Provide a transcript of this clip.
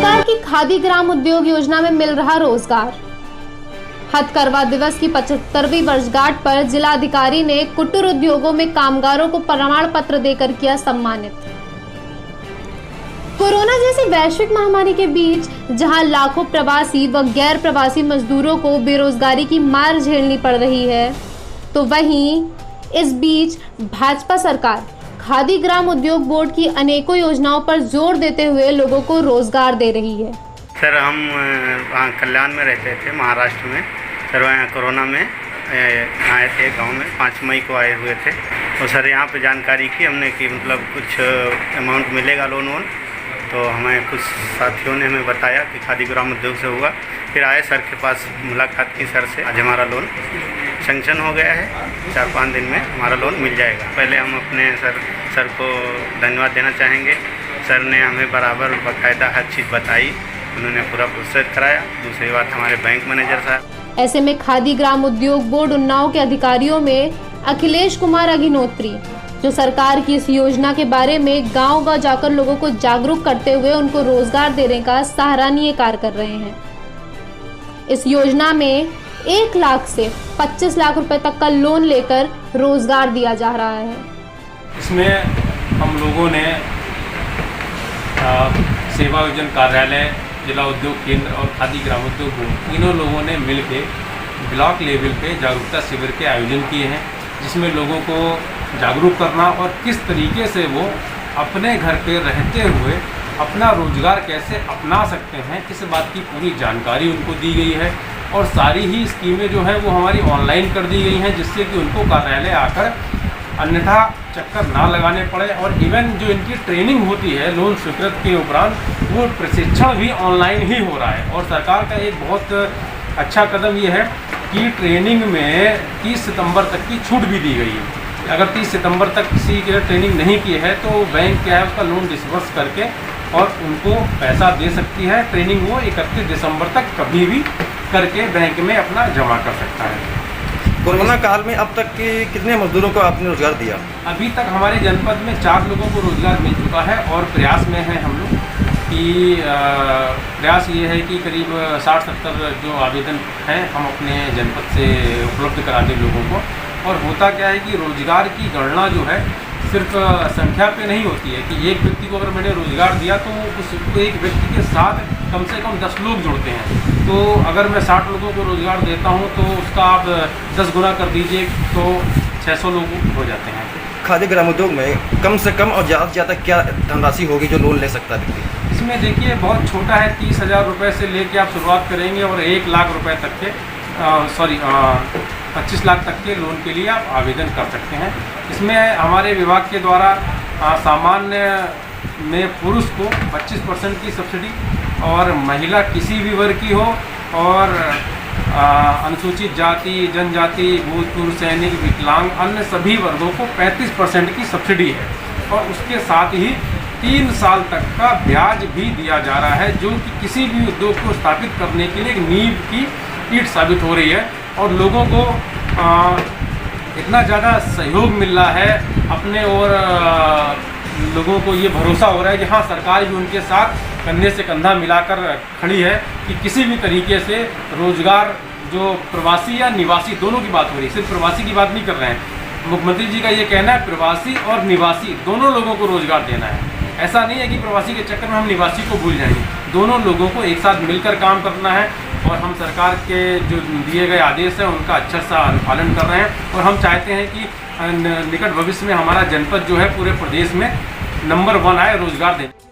सरकार की खादी ग्राम उद्योग योजना में मिल रहा रोजगार। हथकरघा दिवस की 75वीं वर्षगांठ पर जिलाधिकारी ने कुटीर उद्योगों में कामगारों को प्रमाण पत्र देकर किया सम्मानित। कोरोना जैसी वैश्विक महामारी के बीच जहां लाखों प्रवासी व गैर प्रवासी मजदूरों को बेरोजगारी की मार झेलनी पड़ रही है, तो वहीं इस बीच भाजपा सरकार खादी ग्राम उद्योग बोर्ड की अनेकों योजनाओं पर जोर देते हुए लोगों को रोजगार दे रही है। सर, हम वहाँ कल्याण में रहते थे, महाराष्ट्र में। सर, वहाँ कोरोना में आए थे गांव में, 5 मई को आए हुए थे। और सर यहाँ पे जानकारी की हमने कि मतलब कुछ अमाउंट मिलेगा लोन वोन, तो हमें कुछ साथियों ने हमें बताया कि खादी ग्राम उद्योग से होगा। फिर आए सर के पास, मुलाकात की सर से। आज हमारा लोन सैंक्शन हो गया है, 4-5 दिन में हमारा लोन मिल जाएगा। पहले हम अपने सर को धन्यवाद देना चाहेंगे। सर ने हमें बराबर बाकायदा हर चीज़ बताई, उन्होंने पूरा प्रोसेस कराया। दूसरी बात, हमारे बैंक मैनेजर साहब। ऐसे में खादी ग्राम उद्योग बोर्ड उन्नाव के अधिकारियों में अखिलेश कुमार अग्निहोत्री, जो सरकार की इस योजना के बारे में गांव-गांव जाकर लोगों को जागरूक करते हुए उनको रोजगार देने का सराहनीय कार्य कर रहे हैं। इस योजना में 1 लाख से 25 लाख रुपए तक का लोन लेकर रोजगार दिया जा रहा है। इसमें हम लोगों ने सेवा योजन कार्यालय, जिला उद्योग केंद्र और खादी ग्राम उद्योग बोर्ड, तीनों लोगों ने मिलकर ब्लॉक लेवल पे जागरूकता शिविर के आयोजन किए हैं, जिसमें लोगों को जागरूक करना और किस तरीके से वो अपने घर पे रहते हुए अपना रोजगार कैसे अपना सकते हैं, इस बात की पूरी जानकारी उनको दी गई है। और सारी ही स्कीमें जो हैं वो हमारी ऑनलाइन कर दी गई हैं, जिससे कि उनको कार्यालय आकर अन्यथा चक्कर ना लगाने पड़े। और इवन जो इनकी ट्रेनिंग होती है लोन स्वीकृत के उपरांत, वो प्रशिक्षण भी ऑनलाइन ही हो रहा है। और सरकार का एक बहुत अच्छा कदम ये है कि ट्रेनिंग में 30 सितंबर तक की छूट भी दी गई है। अगर 30 सितंबर तक किसी के ट्रेनिंग नहीं की है तो बैंक क्या है उसका लोन डिसबर्स करके और उनको पैसा दे सकती है। ट्रेनिंग वो 31 दिसंबर तक कभी भी करके बैंक में अपना जमा कर सकता है। कोरोना काल में अब तक के कितने मजदूरों को आपने रोजगार दिया? अभी तक हमारे जनपद में 4 लोगों को रोजगार मिल चुका है और प्रयास में हैं हम लोग कि प्रयास ये है कि करीब 60-70 जो आवेदन हैं हम अपने जनपद से उपलब्ध करा दें लोगों को। और होता क्या है कि रोजगार की गणना जो है सिर्फ संख्या पे नहीं होती है कि एक व्यक्ति को अगर मैंने रोजगार दिया तो उस एक व्यक्ति के साथ कम से कम 10 लोग जुड़ते हैं। तो अगर मैं 60 लोगों को रोजगार देता हूं तो उसका आप 10 गुना कर दीजिए तो 600 लोग हो जाते हैं। खादी ग्राम उद्योग में कम से कम और ज़्यादा से ज़्यादा क्या धनराशि होगी जो लोन ले सकता है व्यक्ति? इसमें देखिए बहुत छोटा है, 30,000 रुपये से लेके आप शुरुआत करेंगे और 1 लाख रुपये तक के 25 लाख तक के लोन के लिए आप आवेदन कर सकते हैं। इसमें हमारे विभाग के द्वारा सामान्य में पुरुष को 25% की सब्सिडी और महिला किसी भी वर्ग की हो और अनुसूचित जाति, जनजाति, भूतपूर्व सैनिक, विकलांग, अन्य सभी वर्गों को 35% की सब्सिडी है। और उसके साथ ही 3 साल तक का ब्याज भी दिया जा रहा है, जो कि किसी भी उद्योग को स्थापित करने के लिए एक नींव की ईंट साबित हो रही है। और लोगों को इतना ज़्यादा सहयोग मिल रहा है अपने, और लोगों को ये भरोसा हो रहा है कि हाँ, सरकार भी उनके साथ कंधे से कंधा मिलाकर खड़ी है कि किसी भी तरीके से रोजगार, जो प्रवासी या निवासी दोनों की बात हो रही है, सिर्फ प्रवासी की बात नहीं कर रहे हैं। मुख्यमंत्री जी का ये कहना है प्रवासी और निवासी दोनों लोगों को रोजगार देना है। ऐसा नहीं है कि प्रवासी के चक्कर में हम निवासी को भूल जाएंगे, दोनों लोगों को एक साथ मिलकर काम करना है। और हम सरकार के जो दिए गए आदेश हैं उनका अच्छा सा अनुपालन कर रहे हैं। और हम चाहते हैं कि निकट भविष्य में हमारा जनपद जो है पूरे प्रदेश में नंबर 1 आए रोजगार देने।